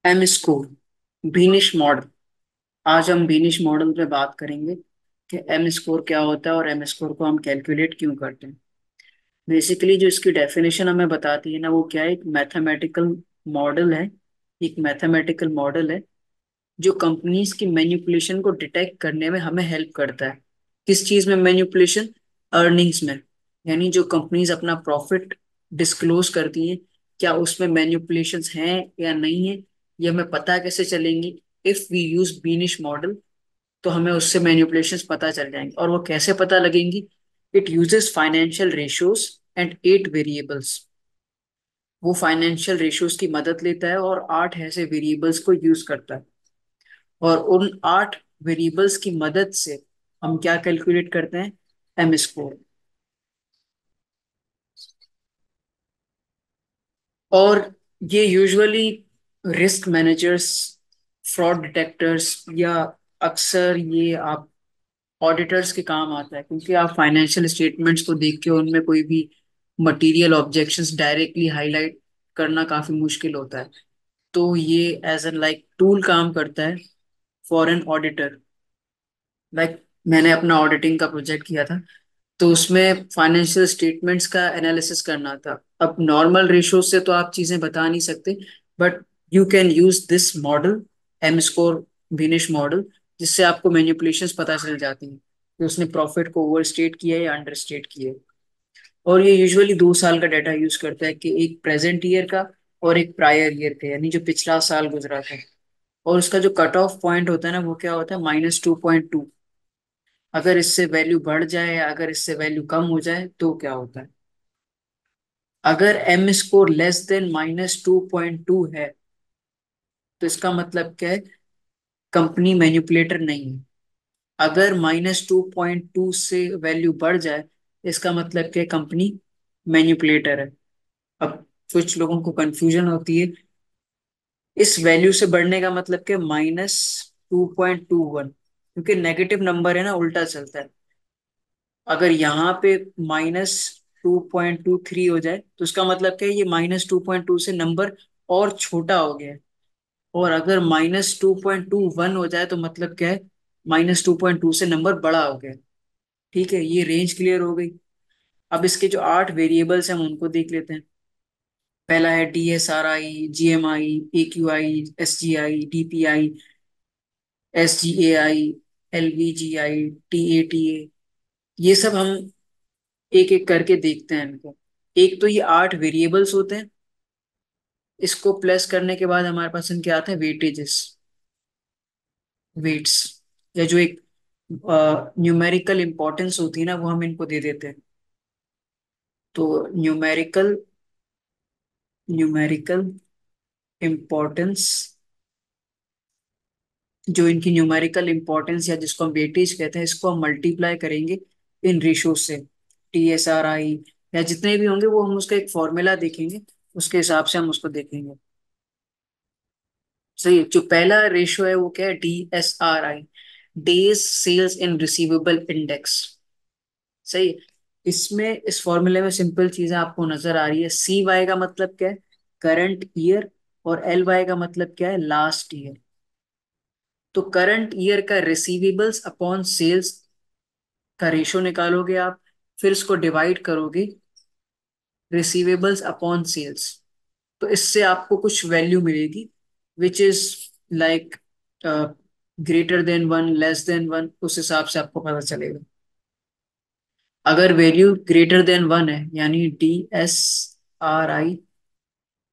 M score, Beenish model. आज हम Beenish model पे बात करेंगे कि एम स्कोर क्या होता है और एम स्कोर को हम कैलकुलेट क्यों करते हैं। बेसिकली जो इसकी डेफिनेशन हमें बताती है ना, वो क्या है, एक मैथमेटिकल मॉडल है। एक मैथमेटिकल मॉडल है जो कंपनीज की मैनिपुलेशन को डिटेक्ट करने में हमें हेल्प करता है। किस चीज में मैनिपुलेशन? अर्निंग्स में। यानी जो कंपनीज अपना प्रॉफिट डिस्क्लोज करती हैं, क्या उसमें मैनिपुलेशंस हैं या नहीं है, ये हमें पता कैसे चलेंगी? If we use Beneish model, तो हमें उससे मैनिपुलेशंस पता चल जाएंगे। और वो कैसे पता लगेंगी? It uses financial ratios and 8 variables. वो फाइनेंशियल रेशियोज की मदद लेता है और 8 ऐसे वेरिएबल्स को यूज करता है। और उन 8 वेरिएबल्स की मदद से हम क्या कैलकुलेट करते हैं? M score. और ये usually risk managers, fraud detectors, या अक्सर ये आप ऑडिटर्स के काम आता है, क्योंकि आप फाइनेंशियल स्टेटमेंट्स को देख के उनमें कोई भी मटेरियल ऑब्जेक्शंस डायरेक्टली हाईलाइट करना काफी मुश्किल होता है। तो ये एज एन लाइक टूल काम करता है फॉर एन ऑडिटर। लाइक मैंने अपना ऑडिटिंग का प्रोजेक्ट किया था, तो उसमें फाइनेंशियल स्टेटमेंट्स का एनालिसिस करना था। अब नॉर्मल रेशो से तो आप चीजें बता नहीं सकते, but you can use this model, M score Beneish model, जिससे आपको मैनिपुलेशंस पता चल जाती हैं कि उसने प्रॉफिट को ओवर स्टेट किया है या अंडर स्टेट किया है। और ये यूजुअली 2 साल का डाटा यूज करता है, कि एक प्रेजेंट ईयर का और एक प्रायर ईयर का, यानी जो पिछला साल गुजरा था। और उसका जो कट ऑफ पॉइंट होता है ना, वो क्या होता है? -2.2। अगर इससे वैल्यू बढ़ जाए या अगर इससे वैल्यू कम हो जाए तो क्या होता है? अगर एम स्कोर लेस देन -2.2 है, तो इसका मतलब क्या है? कंपनी मैनिपुलेटर नहीं है। अगर -2.2 से वैल्यू बढ़ जाए, इसका मतलब क्या है? कंपनी मैनिपुलेटर है। अब कुछ लोगों को कंफ्यूजन होती है, इस वैल्यू से बढ़ने का मतलब क्या? -2.21, क्योंकि नेगेटिव नंबर है ना, उल्टा चलता है। अगर यहाँ पे -2.23 हो जाए, तो उसका मतलब क्या है? ये -2.2 से नंबर और छोटा हो गया है। और अगर -2.21 हो जाए, तो मतलब क्या है? -2.2 से नंबर बड़ा हो गया है। ठीक है, ये रेंज क्लियर हो गई। अब इसके जो 8 वेरिएबल्स हैं, हम उनको देख लेते हैं। पहला है DSRI, GMI, AQI, SGI, DPI, SGAI, LVGI, TATA। ये सब हम एक एक करके देखते हैं इनको। एक तो ये 8 वेरिएबल्स होते हैं, इसको प्लस करने के बाद हमारे पास इनके आते हैं वेटेजेस, वेट्स, या जो एक न्यूमेरिकल इंपॉर्टेंस होती है ना, वो हम इनको दे देते हैं। तो न्यूमेरिकल न्यूमेरिकल इंपॉर्टेंस, जो इनकी न्यूमेरिकल इंपॉर्टेंस या जिसको हम वेटेज कहते हैं, इसको हम मल्टीप्लाई करेंगे इन रेशो से। TSRI या जितने भी होंगे, वो हम उसका एक फॉर्मूला देखेंगे, उसके हिसाब से हम उसको देखेंगे। सही है। जो पहला रेशियो है वो क्या है? DSRI, डेज सेल्स इन रिसीवेबल इंडेक्स। सही है। इसमें इस फॉर्मूले में सिंपल चीजें आपको नजर आ रही है। CY का मतलब क्या है? Current year. और LY का मतलब क्या है? Last year. तो करंट ईयर का रिसीवेबल्स अपॉन सेल्स का रेशो निकालोगे आप, फिर इसको डिवाइड करोगे रिसीवेबल्स अपॉन सेल्स, तो इससे आपको कुछ वैल्यू मिलेगी, which is like greater than 1, less than 1। उस हिसाब से आपको पता चलेगा। अगर वैल्यू ग्रेटर देन 1 है, यानी DSRI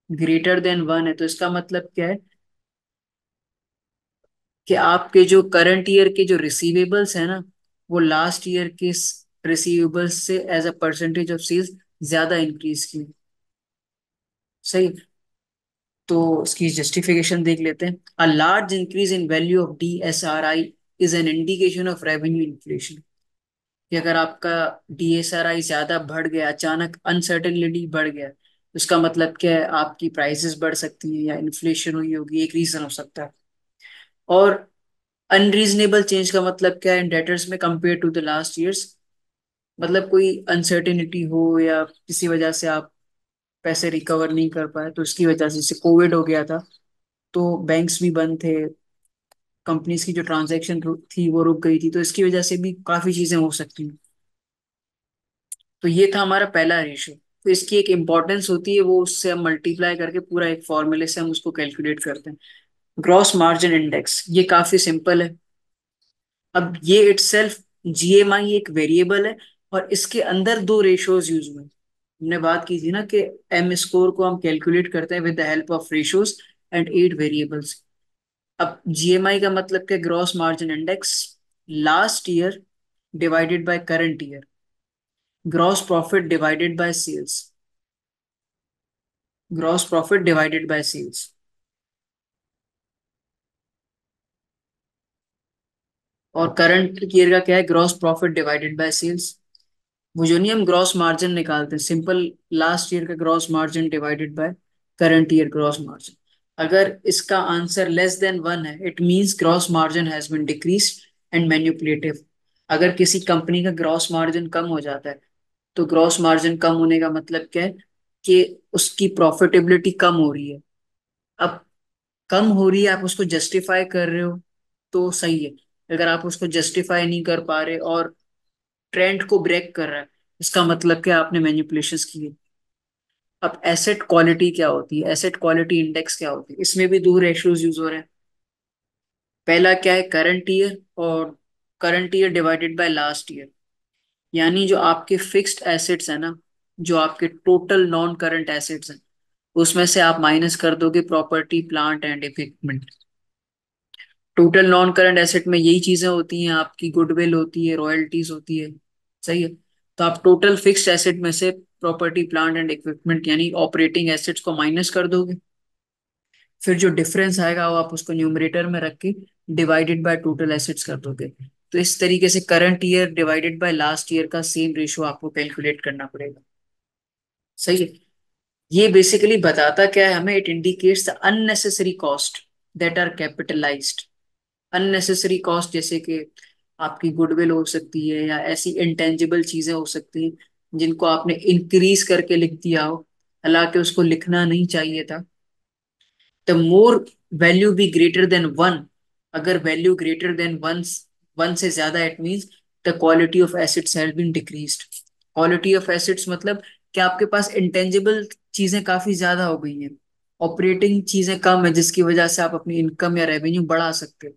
ग्रेटर देन 1 है, तो इसका मतलब क्या है? कि आपके जो करंट ईयर के जो रिसीवेबल्स है ना, वो लास्ट ईयर के रिसीवेबल्स से as a percentage of sales ज्यादा इंक्रीज की। सही। तो उसकी जस्टिफिकेशन देख लेते हैं। A large increase in value of DSRI is an indication of revenue inflation. कि अगर आपका DSRI ज्यादा बढ़ गया, अचानक अनसर्टेनिटी बढ़ गया, तो इसका मतलब क्या है? आपकी प्राइसेस बढ़ सकती हैं या इन्फ्लेशन हुई होगी, एक रीजन हो सकता है। और अनरीजनेबल चेंज का मतलब क्या है? इन डेटर्स में compare to the last years. मतलब कोई अनसर्टेनिटी हो या किसी वजह से आप पैसे रिकवर नहीं कर पाए, तो उसकी वजह से, जैसे कोविड हो गया था, तो बैंक्स भी बंद थे, कंपनीज की जो ट्रांजैक्शन थी वो रुक गई थी, तो इसकी वजह से भी काफी चीजें हो सकती हैं। तो ये था हमारा पहला रेशियो। तो इसकी एक इम्पोर्टेंस होती है, वो उससे हम मल्टीप्लाई करके पूरा एक फॉर्मूले से हम उसको कैलकुलेट करते हैं। ग्रॉस मार्जिन इंडेक्स, ये काफी सिंपल है। अब ये इटसेल्फ, जीएमआई एक वेरिएबल है, और इसके अंदर दो रेशियोज यूज हुए हैं। हमने बात की थी ना कि एम स्कोर को हम कैलकुलेट करते हैं with the help of ratios and 8 variables. अब जीएमआई का मतलब क्या, gross margin index, last year divided by current year, gross profit divided by sales, gross profit divided by sales. और करंट ईयर का क्या है, gross profit divided by sales. वो जो नहीं हम ग्रॉस मार्जिन निकालते हैं सिंपल, लास्ट ईयर का gross margin divided by current year gross margin. अगर इसका आंसर लेस देन 1 है, it means gross margin has been decreased and manipulative. अगर किसी कंपनी का ग्रॉस मार्जिन कम हो जाता है, तो ग्रॉस मार्जिन कम होने का मतलब क्या है, कि उसकी प्रॉफिटेबिलिटी कम हो रही है। अब कम हो रही है, आप उसको जस्टिफाई कर रहे हो तो सही है। अगर आप उसको जस्टिफाई नहीं कर पा रहे और ट्रेंड को ब्रेक कर रहा है, इसका मतलब क्या, आपने मैनिपुलेशंस किए। अब एसेट क्वालिटी क्या होती है, एसेट क्वालिटी इंडेक्स क्या होती है, इसमें भी दो रेशियोज यूज हो रहे हैं। पहला क्या है, करंट ईयर, और current year divided by last year. यानी जो आपके फिक्स्ड एसेट्स है ना, जो आपके टोटल नॉन करंट एसेट्स हैं, उसमें से आप माइनस कर दोगे property plant and equipment. Total non current asset में यही चीजें होती हैं, आपकी गुडविल होती है, रॉयल्टीज होती है, सही है। तो आप टोटल फिक्स्ड एसेट में से प्रॉपर्टी प्लांट एंड इक्विपमेंट यानी ऑपरेटिंग एसेट्स को माइनस कर दोगे। फिर जो डिफरेंस आएगा वो आप उसको न्यूमरेटर में रख के डिवाइडेड बाय टोटल एसेट्स कर दोगे। तो इस तरीके से current year divided by last year का सेम रेशियो आपको कैलकुलेट करना पड़ेगा, सही है। ये बेसिकली बताता क्या है हमें, it indicates the unnecessary cost that are capitalized. Unnecessary cost जैसे कि आपकी गुडविल हो सकती है, या ऐसी इंटेंजिबल चीजें हो सकती हैं जिनको आपने इंक्रीज करके लिख दिया हो, हालांकि उसको लिखना नहीं चाहिए था। The more value be greater than one, अगर value greater than one, one से ज्यादा, it means the quality of assets has been decreased. Quality of assets मतलब कि आपके पास इंटेंजिबल चीजें काफी ज्यादा हो गई हैं, ऑपरेटिंग चीजें कम है, जिसकी वजह से आप अपनी इनकम या रेवेन्यू बढ़ा सकते हो।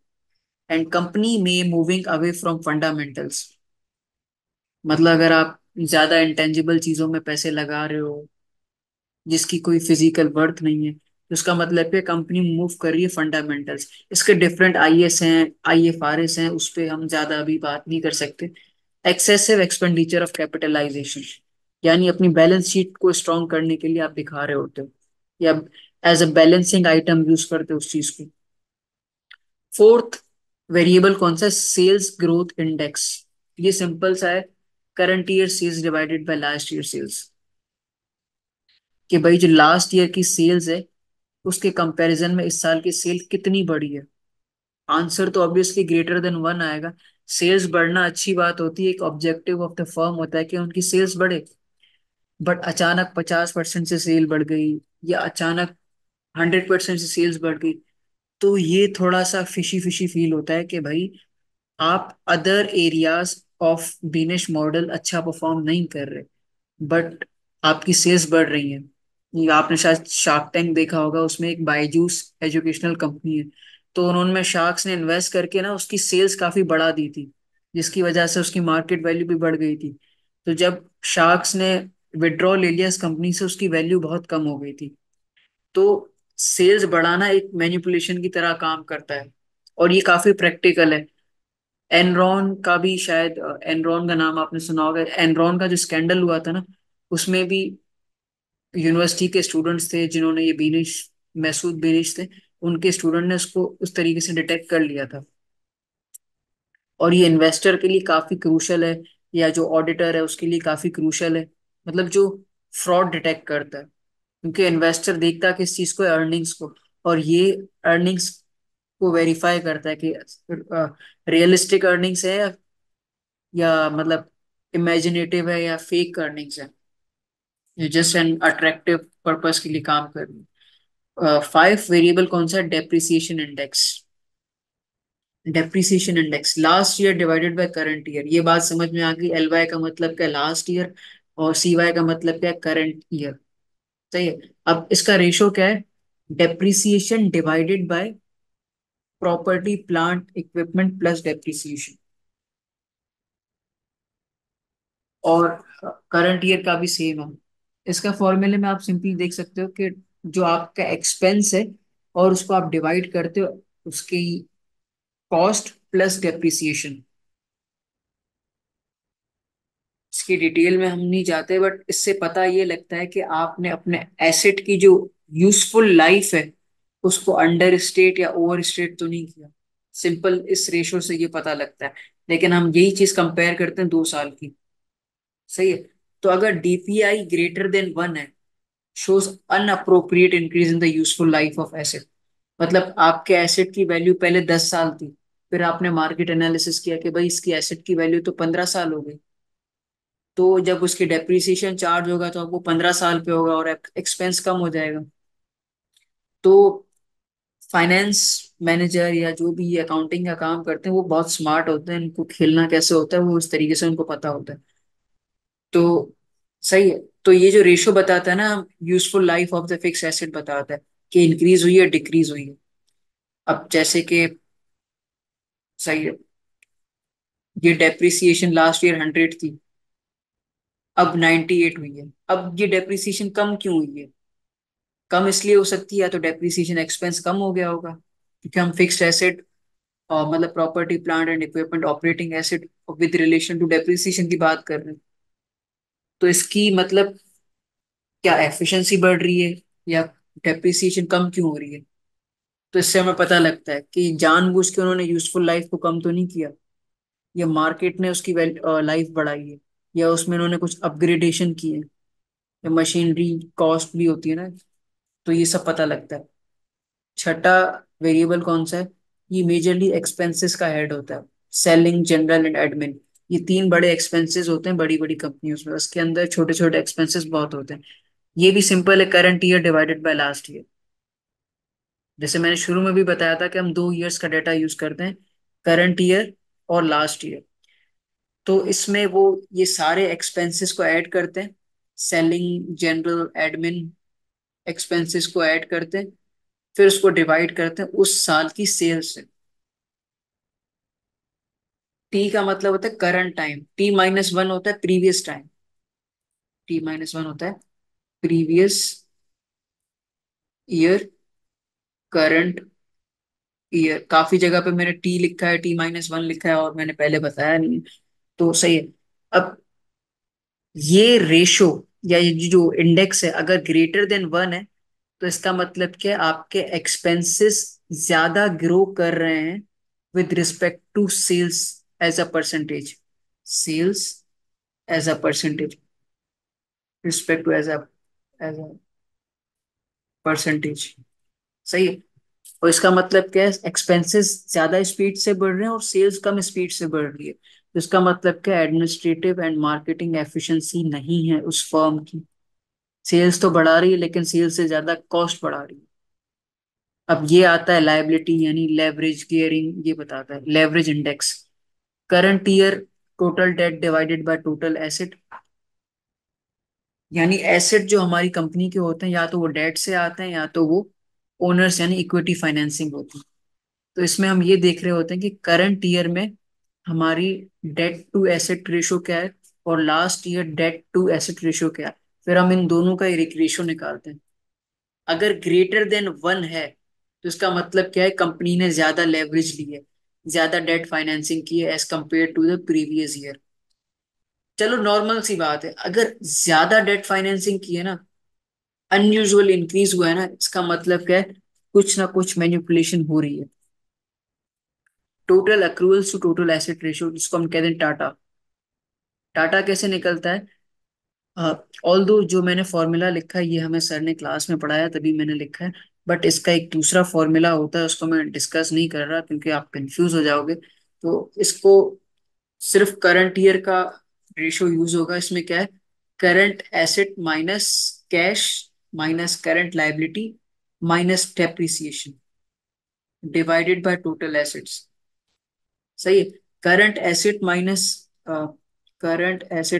एंड कंपनी में मूविंग अवे फ्रॉम फंडामेंटल्स, मतलब अगर आप ज्यादा इंटेंजिबल चीजों में पैसे लगा रहे हो जिसकी कोई फिजिकल वर्थ नहीं है, तो उसका मतलब है कंपनी मूव कर रही है फंडामेंटल्स। इसके डिफरेंट आईएस हैं, आईएफआरएस हैं, उस पर हम ज्यादा अभी बात नहीं कर सकते। एक्सेसिव एक्सपेंडिचर ऑफ कैपिटलाइजेशन, यानी अपनी बैलेंस शीट को स्ट्रॉन्ग करने के लिए आप दिखा रहे होते हो, या as a balancing item use करते हो उस चीज को। फोर्थ वेरिएबल कौन सा, सेल्स ग्रोथ इंडेक्स। ये सिंपल सा है, current year sales divided by last year sales. कि भाई जो लास्ट ईयर की सेल्स है, उसके कंपैरिजन में इस साल की सेल कितनी बढ़ी है। आंसर तो ऑब्वियसली ग्रेटर देन 1 आएगा। सेल्स बढ़ना अच्छी बात होती है, एक ऑब्जेक्टिव ऑफ द फर्म होता है कि उनकी सेल्स बढ़े। बट अचानक 50% से सेल बढ़ गई, या अचानक 100% से सेल्स बढ़ गई, तो ये थोड़ा सा फिशी फिशी फील होता है कि भाई आप other areas of business model अच्छा परफॉर्म नहीं कर रहे, बट आपकी सेल्स बढ़ रही है। ये आपने शायद शार्क टैंक देखा होगा, उसमें एक बायजूस एजुकेशनल कंपनी है, तो उन्होंने शार्क्स ने इन्वेस्ट करके ना उसकी सेल्स काफी बढ़ा दी थी, जिसकी वजह से उसकी मार्केट वैल्यू भी बढ़ गई थी। तो जब शार्क्स ने विड्रॉ ले लिया इस कंपनी से, उसकी वैल्यू बहुत कम हो गई थी। तो सेल्स बढ़ाना एक मैनिपुलेशन की तरह काम करता है, और ये काफी प्रैक्टिकल है। एनरॉन का भी शायद, एनरॉन का नाम आपने सुना होगा, एनरॉन का जो स्कैंडल हुआ था ना, उसमें भी यूनिवर्सिटी के स्टूडेंट्स थे जिन्होंने ये बीनिश, मैसूद बीनिश थे, उनके स्टूडेंट ने उसको उस तरीके से डिटेक्ट कर लिया था। और ये इन्वेस्टर के लिए काफी क्रूशल है, या जो ऑडिटर है उसके लिए काफी क्रूशल है, मतलब जो फ्रॉड डिटेक्ट करता है। क्योंकि इन्वेस्टर देखता है किस चीज को, अर्निंग्स को, और ये अर्निंग्स को वेरीफाई करता है कि रियलिस्टिक अर्निंग्स है, या मतलब इमेजिनेटिव है, या फेक अर्निंग्स है, जस्ट एन अट्रैक्टिव पर्पस के लिए काम कर रही है। फाइव वेरिएबल कौन सा? Depreciation index. Depreciation index last year divided by current year, ये बात समझ में आ गई। एल वाई का मतलब क्या? Last year. और सी वाई का मतलब क्या? Current year. सही है। अब इसका रेशो क्या है? Depreciation divided by property plant equipment plus depreciation. और करंट ईयर का भी सेम है। इसका फॉर्मूले में आप सिंपली देख सकते हो कि जो आपका एक्सपेंस है और उसको आप डिवाइड करते हो उसकी कॉस्ट प्लस डेप्रिसिएशन। इसकी डिटेल में हम नहीं जाते, बट इससे पता ये लगता है कि आपने अपने एसेट की जो यूजफुल लाइफ है उसको अंडर स्टेट या ओवर स्टेट तो नहीं किया। सिंपल इस रेशो से ये पता लगता है। लेकिन हम यही चीज कंपेयर करते हैं 2 साल की। सही है। तो अगर डीपीआई ग्रेटर देन 1 है, shows inappropriate increase in the useful life of asset. मतलब आपके एसेट की वैल्यू पहले 10 साल थी, फिर आपने मार्केट एनालिसिस किया कि भाई इसकी एसेट की वैल्यू तो 15 साल हो गई। तो जब उसकी डेप्रिसिएशन चार्ज होगा तो आपको 15 साल पे होगा और एक्सपेंस कम हो जाएगा। तो फाइनेंस मैनेजर या जो भी अकाउंटिंग का काम करते हैं वो बहुत स्मार्ट होते हैं, इनको खेलना कैसे होता है वो उस तरीके से उनको पता होता है। तो सही है। तो ये जो रेशो बताता है ना, useful life of the fix asset बताता है कि इंक्रीज हुई है डिक्रीज हुई है। अब जैसे कि सही है, ये डेप्रिसिएशन लास्ट ईयर 100 थी, अब 98 हुई है। अब ये डेप्रिसिएशन कम क्यों हुई है? कम इसलिए हो सकती है या तो डेप्रिसिएशन एक्सपेंस कम हो गया होगा, क्योंकि हम फिक्स्ड एसेट और मतलब property plant and equipment operating asset with relation to depreciation की बात कर रहे हैं। तो इसकी मतलब क्या एफिशिएंसी बढ़ रही है या डेप्रिसिएशन कम क्यों हो रही है? तो इससे हमें पता लगता है कि जानबूझ के उन्होंने यूजफुल लाइफ को कम तो नहीं किया, या मार्केट ने उसकी लाइफ बढ़ाई है, या उसमें उन्होंने कुछ अपग्रेडेशन किए हैं, या मशीनरी कॉस्टली होती है ना। तो ये सब पता लगता है। छठा वेरिएबल कौन सा है? ये मेजरली एक्सपेंसेस का हेड होता है। सेलिंग जनरल एंड एडमिन, ये तीन बड़े एक्सपेंसेस होते हैं बड़ी बड़ी कंपनियों में, उसके अंदर छोटे छोटे एक्सपेंसेस बहुत होते हैं। ये भी सिंपल है, current year divided by last year. जैसे मैंने शुरू में भी बताया था कि हम 2 ईयर्स का डेटा यूज करते हैं, करंट ईयर और लास्ट ईयर। तो इसमें वो ये सारे एक्सपेंसेस को ऐड करते हैं, सेलिंग जनरल एडमिन एक्सपेंसेस को ऐड करते हैं, फिर उसको डिवाइड करते हैं उस साल की सेल्स से। टी का मतलब होता है करंट टाइम, T-1 होता है प्रीवियस टाइम। T-1 होता है प्रीवियस ईयर, करंट ईयर। काफी जगह पे मैंने टी लिखा है, T-1 लिखा है और मैंने पहले बताया नहीं। तो सही है। अब ये रेशो या ये जो इंडेक्स है अगर ग्रेटर देन 1 है, तो इसका मतलब क्या है? आपके एक्सपेंसेस ज्यादा ग्रो कर रहे हैं with respect to sales as a percentage. Sales as a percentage, respect to as a percentage. सही है। और इसका मतलब क्या है? एक्सपेंसेस ज्यादा स्पीड से बढ़ रहे हैं और सेल्स कम स्पीड से बढ़ रही है। तो इसका मतलब क्या? एडमिनिस्ट्रेटिव एंड मार्केटिंग एफिशिएंसी नहीं है उस फर्म की। सेल्स तो बढ़ा रही है लेकिन सेल्स से ज्यादा कॉस्ट बढ़ा रही है। अब ये आता है लायबिलिटी यानी लेवरेज गियरिंग, ये बताता है leverage index. Current year total date divided by total asset, यानी एसेट जो हमारी कंपनी के होते हैं या तो वो डेट से आते हैं या तो वो ओनर्स यानी इक्विटी फाइनेंसिंग होती है। तो इसमें हम ये देख रहे होते हैं कि करंट ईयर में हमारी डेट टू एसेट रेशो क्या है और last year debt to asset ratio क्या है। फिर हम इन दोनों का एक रेशो निकालते हैं। अगर ग्रेटर देन 1 है तो इसका मतलब क्या है? कंपनी ने ज्यादा लेवरेज ली है, ज्यादा डेट फाइनेंसिंग की है as compare to the previous year. चलो नॉर्मल सी बात है, अगर ज्यादा डेट फाइनेंसिंग की है ना, अनयूजुअल इंक्रीज हुआ है ना, इसका मतलब क्या है? कुछ ना कुछ मैनिपुलेशन हो रही है। Total accruals to total asset ratio, जिसको हम कहते हैं टाटा। टाटा कैसे निकलता है? ऑल दो जो मैंने फॉर्मूला लिखा है ये हमें सर ने क्लास में पढ़ाया तभी मैंने लिखा है, बट इसका एक दूसरा फॉर्मूला होता है उसको मैं डिस्कस नहीं कर रहा क्योंकि आप कंफ्यूज हो जाओगे। तो इसको सिर्फ करंट ईयर का रेशो यूज होगा। इसमें क्या है? Current asset minus cash minus current liability minus depreciation divided by total assets. सही है। Current asset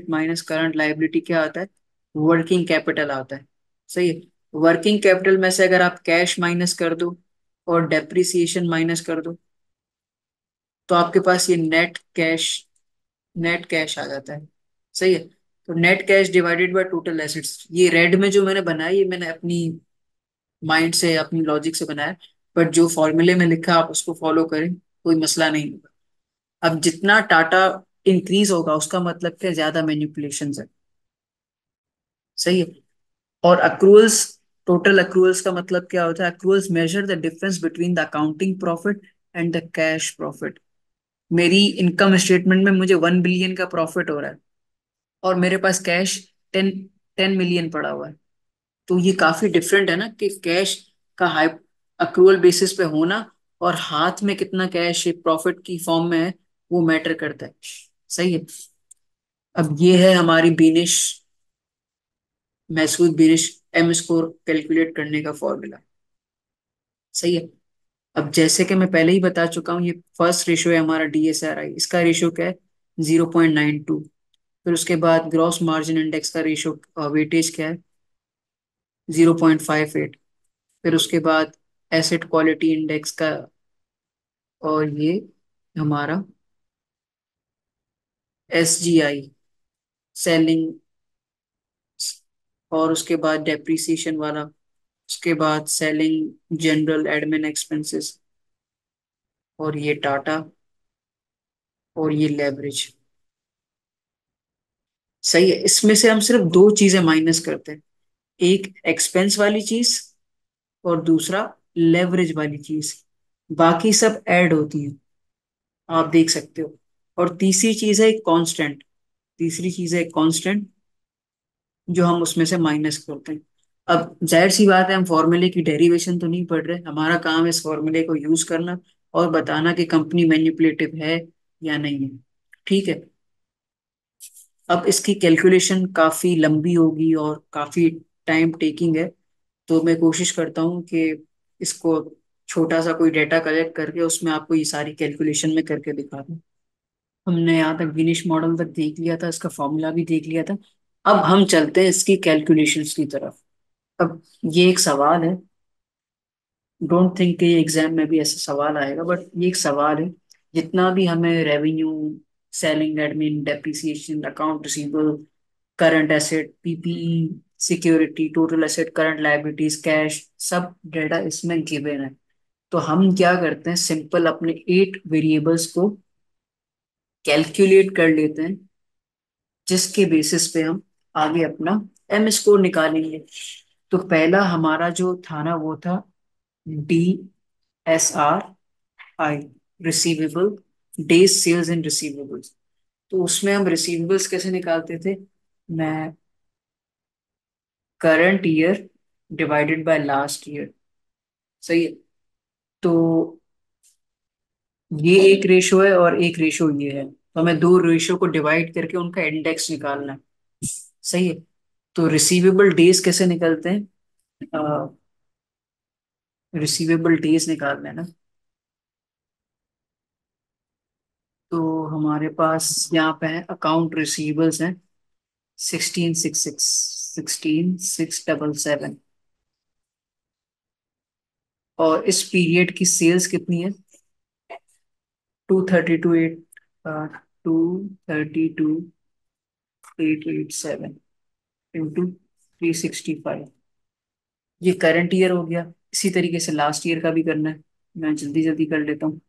minus current liability क्या आता है? वर्किंग कैपिटल आता है। सही है। वर्किंग कैपिटल में से अगर आप कैश माइनस कर दो और डेप्रिसिएशन माइनस कर दो तो आपके पास ये नेट कैश आ जाता है। सही है। तो net cash divided by total assets, ये रेड में जो मैंने बनाया ये मैंने अपनी माइंड से अपनी लॉजिक से बनाया। बट जो फॉर्मूले में लिखा आप उसको फॉलो करें, कोई मसला नहीं होगा। अब जितना टाटा इंक्रीज होगा उसका मतलब क्या, ज्यादा मैनिपुलेशन है। सही है। और अक्रूवल्स, टोटल अक्रूवल्स का मतलब क्या होता है? Accruals measure the difference between the accounting profit and the cash profit. मेरी इनकम स्टेटमेंट में मुझे 1 बिलियन का प्रॉफिट हो रहा है और मेरे पास कैश 10 मिलियन पड़ा हुआ है। तो ये काफी डिफरेंट है ना, कि कैश का हाई अक्रूवल बेसिस पे होना और हाथ में कितना कैश प्रॉफिट की फॉर्म में है, वो मैटर करता है। सही है। अब ये है हमारी Beneish Messod Beneish M score calculate करने का फॉर्मूला। सही है। अब जैसे कि मैं पहले ही बता चुका हूँ, ये फर्स्ट रेशियो है हमारा DSRI, इसका रेशियो क्या है? 0.92। फिर उसके बाद ग्रॉस मार्जिन इंडेक्स का रेशियो वेटेज क्या है? 0.58। फिर उसके बाद एसेट क्वालिटी इंडेक्स का, और ये हमारा SGI, सेलिंग, और उसके बाद डेप्रिसिएशन वाला, उसके बाद सेलिंग जनरल एडमिन एक्सपेंसेस, और ये टाटा, और ये लेवरेज। सही है। इसमें से हम सिर्फ दो चीजें माइनस करते हैं, एक एक्सपेंस वाली चीज और दूसरा लेवरेज वाली चीज। बाकी सब ऐड होती है, आप देख सकते हो। और तीसरी चीज है एक कांस्टेंट, तीसरी चीज है एक कांस्टेंट जो हम उसमें से माइनस करते हैं। अब जाहिर सी बात है, हम फॉर्मूले की डेरिवेशन तो नहीं पढ़ रहे, हमारा काम है इस फॉर्मूले को यूज करना और बताना कि कंपनी मैनिपुलेटिव है या नहीं है। ठीक है। अब इसकी कैलकुलेशन काफी लंबी होगी और काफी टाइम टेकिंग है, तो मैं कोशिश करता हूँ कि इसको छोटा सा कोई डेटा कलेक्ट करके उसमें आपको ये सारी कैलकुलेशन में करके दिखा दूँ। हमने यहाँ तक गिनीश मॉडल तक देख लिया था, इसका फॉर्मूला भी देख लिया था। अब हम चलते हैं इसकी कैलकुलेशंस की तरफ। अब ये एक सवाल है, डोंट थिंक कि एग्जाम में भी ऐसा सवाल आएगा, बट ये एक सवाल है। जितना भी हमें revenue, selling admin, depreciation, account receivable, current asset, PPE, security, total asset, current liabilities, cash, सब डेटा इसमें गिवन है। तो हम क्या करते हैं, सिंपल अपने 8 वेरिएबल्स को कैलकुलेट कर लेते हैं, जिसके बेसिस पे हम आगे अपना M स्कोर निकालेंगे। तो पहला हमारा जो था ना, वो था DSRI, रिसीवेबल, डेज सेल्स इन रिसीवेबल्स। तो उसमें हम रिसीवेबल्स कैसे निकालते थे? मैं current year divided by last year. सही है। तो ये एक रेशो है और एक रेशो ये है, तो हमें दो रेशो को डिवाइड करके उनका इंडेक्स निकालना है। सही है। तो रिसीवेबल डेज कैसे निकलते हैं? रिसीवेबल डेज निकालना है ना, तो हमारे पास यहाँ पे है अकाउंट रिसीवेबल्स हैं 16,677, और इस पीरियड की सेल्स कितनी है? 232,887 इंटू 365। ये करंट ईयर हो गया। इसी तरीके से लास्ट ईयर का भी करना है, मैं जल्दी जल्दी कर लेता हूँ।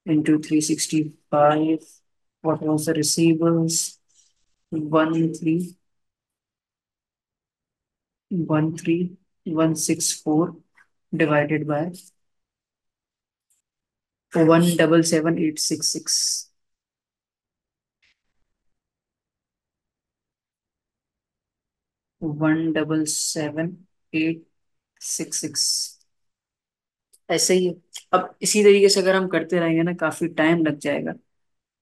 Into 365, what was the receivables? 13,131,604 divided by 177,866। 177,866, ऐसे ही है। अब इसी तरीके से अगर हम करते रहेंगे ना, काफी टाइम लग जाएगा।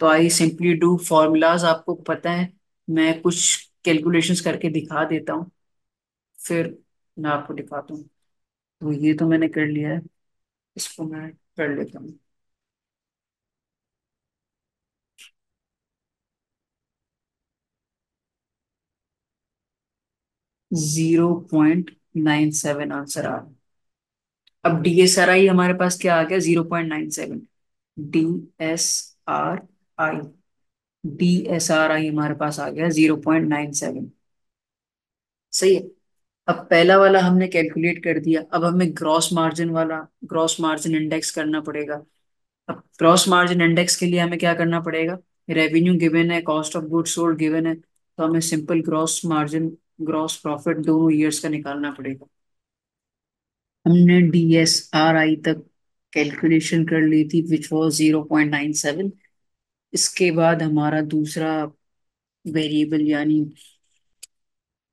तो आई सिंपली डू फॉर्मूलाज, आपको पता है। मैं कुछ कैलकुलेशंस करके दिखा देता हूँ, फिर मैं आपको दिखाता हूँ। तो ये तो मैंने कर लिया है, इसको मैं कर लेता हूँ। 0.97 आंसर आ रहा है। अब DSRI हमारे पास क्या आ गया? 0.97। DSRI, DSRI हमारे पास आ गया 0.97। सही है। अब पहला वाला हमने कैलकुलेट कर दिया, अब हमें ग्रॉस मार्जिन वाला, ग्रॉस मार्जिन इंडेक्स करना पड़ेगा। अब ग्रॉस मार्जिन इंडेक्स के लिए हमें क्या करना पड़ेगा? रेवेन्यू गिवन है, cost of goods sold given है, तो हमें simple gross margin, gross profit दोनों ईयर्स का निकालना पड़ेगा। हमने DSRI तक कैलकुलेशन कर ली थी, विच वॉज 0.97। इसके बाद हमारा दूसरा वेरिएबल यानी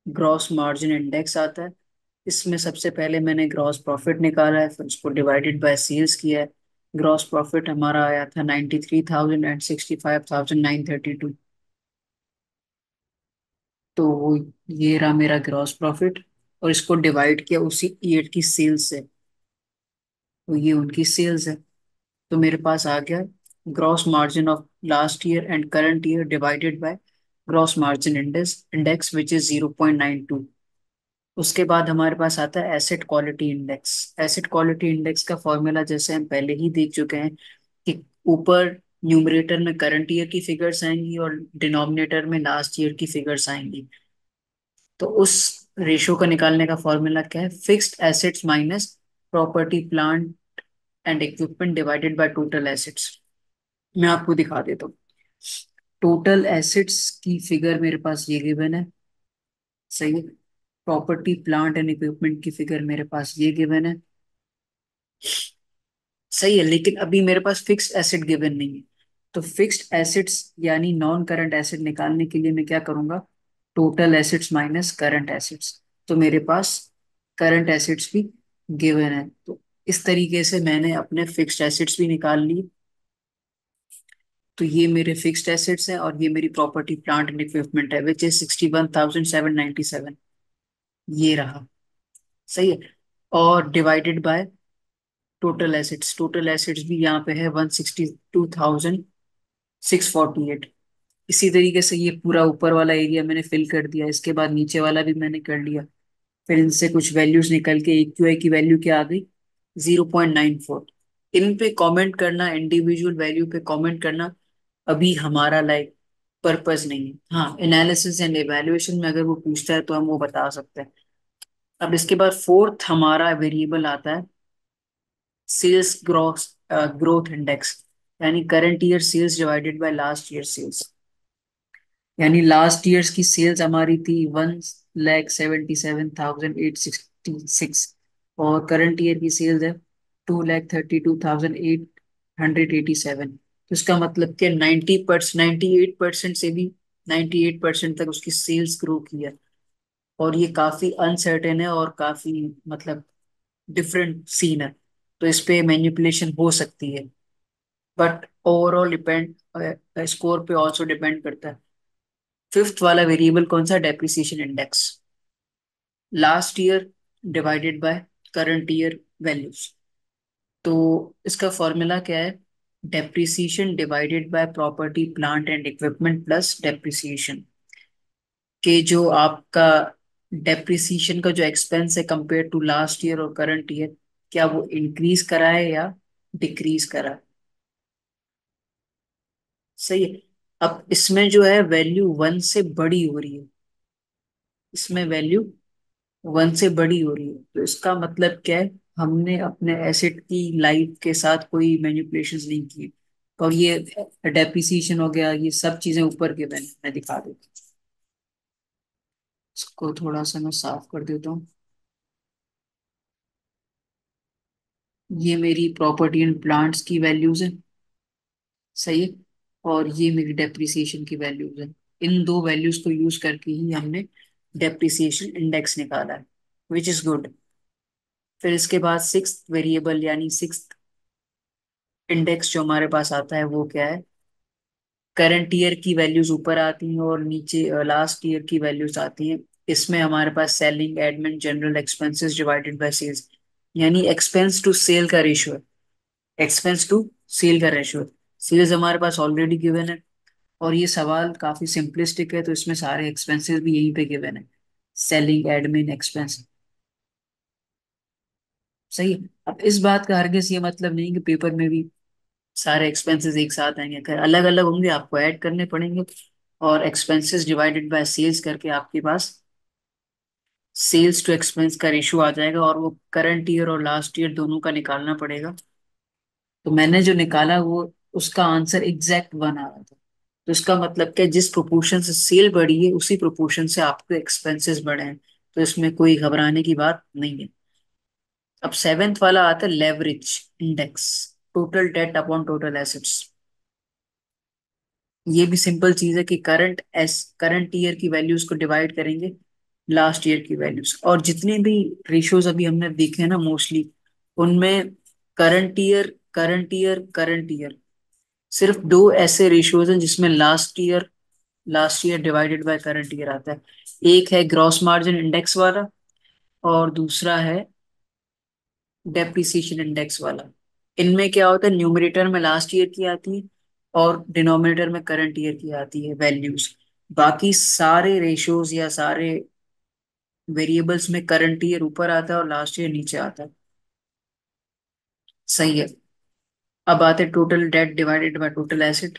ग्रॉस मार्जिन इंडेक्स आता है। इसमें सबसे पहले मैंने ग्रॉस प्रॉफिट निकाला है, फिर उसको डिवाइडेड बाय सेल्स किया है। ग्रॉस प्रॉफिट हमारा आया था 93,000 एंड 65,932। तो ये रहा मेरा ग्रॉस प्रॉफिट, और इसको डिवाइड किया उसी ईयर की सेल्स से, तो ये उनकी सेल्स है। तो मेरे पास आ गया gross margin of last year and current year divided by gross margin index index which is 0.92। उसके बाद हमारे पास आता है asset quality index. Asset quality index का फॉर्मूला जैसे हम पहले ही देख चुके हैं कि ऊपर न्यूमरेटर में करंट ईयर की फिगर्स आएंगी और डिनोमिनेटर में लास्ट ईयर की फिगर्स आएंगी। तो उस रेशो को निकालने का फॉर्मूला क्या है? Fixed assets minus property plant and equipment divided by total assets. मैं आपको दिखा देता हूँ। टोटल एसेट्स की फिगर मेरे पास ये गिवन है, सही है। प्रॉपर्टी प्लांट एंड इक्विपमेंट की फिगर मेरे पास ये गिवन है, सही है। लेकिन अभी मेरे पास फिक्स्ड एसेट गिवन नहीं है। तो फिक्स्ड एसेट्स यानी नॉन करंट एसेट निकालने के लिए मैं क्या करूंगा? Total assets minus current assets. तो मेरे पास करंट एसेट्स भी गिवन है, तो इस तरीके से मैंने अपने फिक्स्ड एसेट्स भी निकाल ली। तो ये मेरे फिक्स्ड एसेट्स हैं और ये मेरी प्रॉपर्टी प्लांट एंड इक्विपमेंट है विच इज 61,797। ये रहा, सही है। और divided by total assets, total assets भी यहाँ पे है 162,648। इसी तरीके से ये पूरा ऊपर वाला एरिया मैंने फिल कर दिया, इसके बाद नीचे वाला भी मैंने कर लिया। फिर इनसे कुछ वैल्यूज निकल के AQI की वैल्यू क्या आ गई? 0.94। इन पे कमेंट करना, इंडिविजुअल वैल्यू पे कमेंट करना अभी हमारा लाइक पर्पस नहीं है। हाँ, एनालिसिस एंड एवेल्युएशन में अगर वो पूछता है तो हम वो बता सकते हैं। अब इसके बाद फोर्थ हमारा वेरिएबल आता है सेल्स ग्रॉस ग्रोथ इंडेक्स, यानी current year sales divided by last year sales. यानी लास्ट ईयर्स की सेल्स हमारी थी 1,77,866, और करंट ईयर की सेल्स है 2,32,887। तो इसका मतलब कि 98% से भी 98% तक उसकी सेल्स ग्रो की है। और ये काफी अनसर्टेन है और काफी मतलब डिफरेंट सीन है, तो इस पे मैनिपुलेशन हो सकती है। बट ओवरऑल डिपेंड, स्कोर पे ऑल्सो डिपेंड करता है। फिफ्थ वाला वेरिएबल कौन सा? Depreciation index, last year divided by current year values. तो इसका फॉर्मूला क्या है? Depreciation divided by property plant and equipment plus depreciation के जो आपका डेप्रिसिएशन का जो एक्सपेंस है कंपेयर टू लास्ट ईयर और करंट ईयर, क्या वो इंक्रीज करा है या डिक्रीज करा है? सही है। अब इसमें जो है वैल्यू वन से बड़ी हो रही है, इसमें वैल्यू वन से बड़ी हो रही है, तो इसका मतलब क्या है? हमने अपने एसेट की लाइफ के साथ कोई मैनिपुलेशंस नहीं किए। और ये डेप्रिसिएशन हो गया, ये सब चीजें ऊपर के मैं दिखा देता हूँ। इसको थोड़ा सा मैं साफ कर देता हूँ। ये मेरी प्रॉपर्टी एंड प्लांट्स की वैल्यूज है, सही है। और ये मेरी डेप्रिसिएशन की वैल्यूज है। इन दो वैल्यूज को यूज करके ही हमने डेप्रिसिएशन इंडेक्स निकाला है, विच इज गुड। फिर इसके बाद सिक्स वेरिएबल यानी सिक्स इंडेक्स जो हमारे पास आता है वो क्या है? करंट ईयर की वैल्यूज ऊपर आती हैं और नीचे लास्ट ईयर की वैल्यूज आती हैं। इसमें हमारे पास selling admin general expenses divided by sales. यानी एक्सपेंस टू सेल का रेशियो है। एक्सपेंस टू सेल का रेशियो है। सेल्स हमारे पास ऑलरेडी गिवन है। और ये सवाल काफी सिंपलिस्टिक है, तो इसमें सारे एक्सपेंसेस भी यहीं पे गिवन है। Selling, admin expense. सही है। अब इस बात का हरगिज ये मतलब नहीं कि पेपर में भी सारे एक्सपेंसेस एक साथ आएंगे, अगर अलग अलग होंगे आपको ऐड करने पड़ेंगे। और एक्सपेंसेस डिवाइडेड बाय सेल्स करके आपके पास सेल्स टू एक्सपेंस का रेशियो आ जाएगा, और वो करंट ईयर और लास्ट ईयर दोनों का निकालना पड़ेगा। तो मैंने जो निकाला वो उसका आंसर एग्जैक्ट वन आ रहा था। तो इसका मतलब क्या, जिस प्रोपोर्शन से सेल बढ़ी है उसी प्रोपोर्शन से आपके एक्सपेंसेस बढ़े हैं। तो इसमें कोई घबराने की बात नहीं है। अब सेवेंथ वाला आता है leverage index, total date upon total assets. ये भी सिंपल चीज है कि करंट ईयर की वैल्यूज को डिवाइड करेंगे लास्ट ईयर की वैल्यूज। और जितने भी रेशियोज अभी हमने देखे हैं ना मोस्टली, उनमें करंट ईयर सिर्फ दो ऐसे रेशियोज हैं जिसमें last year divided by current year आता है। एक है ग्रॉस मार्जिन इंडेक्स वाला, और दूसरा है डेप्रिसिएशन इंडेक्स वाला। इनमें क्या होता है, न्यूमरेटर में लास्ट ईयर की आती है और डिनोमिनेटर में करंट ईयर की आती है वैल्यूज। बाकी सारे रेशियोज या सारे वेरिएबल्स में करंट ईयर ऊपर आता है और लास्ट ईयर नीचे आता है। सही है। अब आते total date divided by total asset.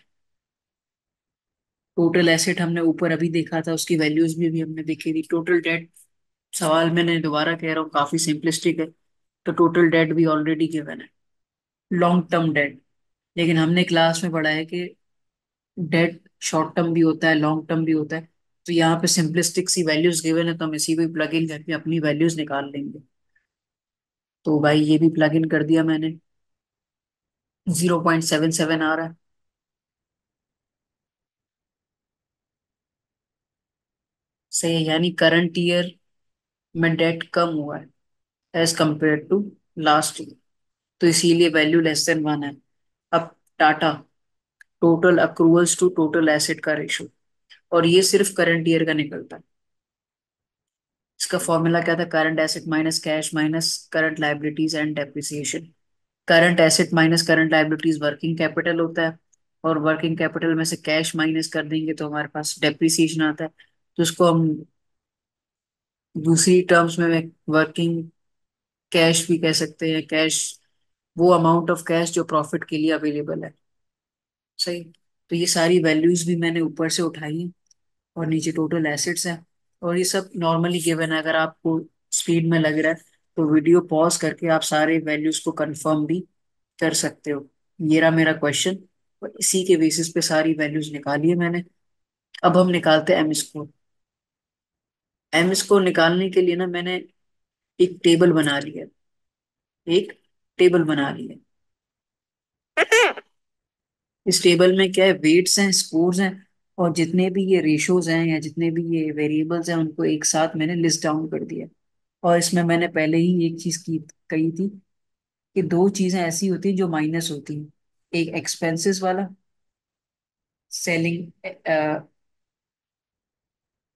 Total asset हमने ऊपर अभी देखा था, उसकी वैल्यूज भी अभी हमने देखी थी। टोटल डेट, सवाल मैंने दोबारा कह रहा हूँ काफी सिंपलिस्टिक है। तो टोटल डेट भी ऑलरेडी गिवन है, लॉन्ग टर्म डेट। लेकिन हमने क्लास में पढ़ा है कि डेट शॉर्ट टर्म भी होता है, लॉन्ग टर्म भी होता है। तो यहाँ पे सिंपलिस्टिक सी वैल्यूज गिवन है, तो हम इसी को प्लग इन करके अपनी वैल्यूज निकाल लेंगे। तो भाई ये भी प्लग इन कर दिया मैंने। 0.77 आ रहा है। सही है, यानी करंट ईयर में डेट कम हुआ है as compare to last year. तो इसीलिए वैल्यू लेस देन वन है। अब Tata, total accruals to total asset का रेशो, और ये सिर्फ करंट ईयर का निकलता है। इसका फॉर्मूला क्या था, current asset minus cash minus current liabilities and depreciation. Current asset minus current liabilities working capital होता है, और वर्किंग कैपिटल में से कैश माइनस कर देंगे तो हमारे पास डेप्रिसिएशन आता है। तो उसको हम दूसरी टर्म्स में वर्किंग कैश भी कह सकते हैं। कैश, वो अमाउंट ऑफ कैश जो प्रॉफिट के लिए अवेलेबल है। सही। तो ये सारी वैल्यूज भी मैंने ऊपर से उठाई हैं, और नीचे टोटल एसेट्स हैं। और ये सब नॉर्मली गिवन है, अगर आपको स्पीड में लग रहा है तो वीडियो पॉज करके आप सारे वैल्यूज को कंफर्म भी कर सकते हो। ये रहा मेरा क्वेश्चन, और इसी के बेसिस पे सारी वैल्यूज निकाली है मैंने। अब हम निकालते हैं एम स्कोर। एम स्कोर निकालने के लिए ना मैंने एक टेबल बना लिया। एक टेबल बना लिया। इस टेबल में क्या है, वेट्स हैं, स्कोर्स हैं, और जितने भी ये रेशोज हैं या जितने भी ये वेरिएबल्स हैं उनको एक साथ मैंने लिस्ट डाउन कर दिया। और इसमें मैंने पहले ही एक चीज की कही थी कि दो चीजें ऐसी होती हैं जो माइनस होती हैं। एक एक्सपेंसेस वाला, selling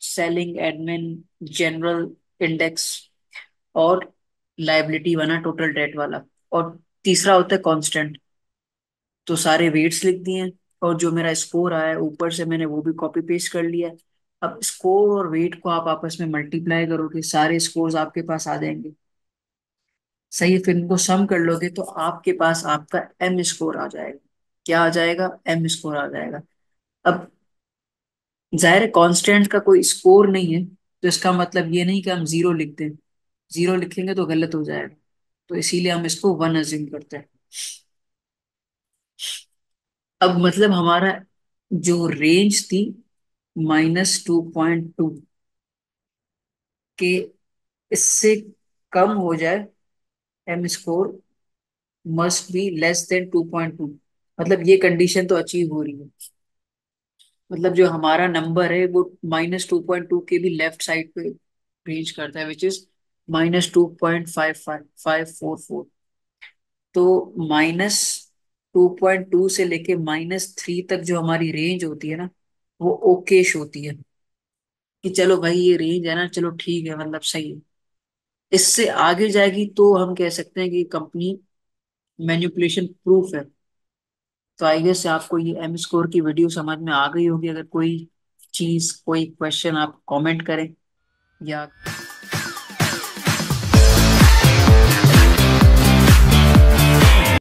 selling admin general index, और लाइबिलिटी बना टोटल डेट वाला। और तीसरा होता है कांस्टेंट। तो सारे वेट्स लिख दिए हैं, और जो मेरा स्कोर आया है ऊपर से मैंने वो भी कॉपी पेस्ट कर लिया है। अब स्कोर और वेट को आप आपस में मल्टीप्लाई करोगे, सारे स्कोर्स आपके पास आ जाएंगे। सही है, फिर इनको सम कर लोगे तो आपके पास आपका एम स्कोर आ जाएगा। क्या आ जाएगा, एम स्कोर आ जाएगा। अब जाहिर है कांस्टेंट का कोई स्कोर नहीं है, तो इसका मतलब ये नहीं कि हम जीरो लिख दें। जीरो लिखेंगे तो गलत हो जाएगा। तो इसीलिए हम इसको वन अज्यूम करते हैं। अब मतलब हमारा जो रेंज थी -2.2 के, इससे कम हो जाए, M score must be less than 2.2। मतलब ये कंडीशन तो अचीव हो रही है। मतलब जो हमारा नंबर है वो -2.2 के भी लेफ्ट साइड पे रेंज करता है, विच इज -2.5554। तो -2.2 से लेके -3 तक जो हमारी रेंज होती है ना, वो ओकेश होती है। कि चलो भाई ये रेंज है ना, चलो ठीक है, मतलब सही है। इससे आगे जाएगी तो हम कह सकते हैं कि कंपनी मैनिपुलेशन प्रूफ है। तो आई गेस आपको ये एम स्कोर की वीडियो समझ में आ गई होगी। अगर कोई चीज कोई क्वेश्चन आप कमेंट करें या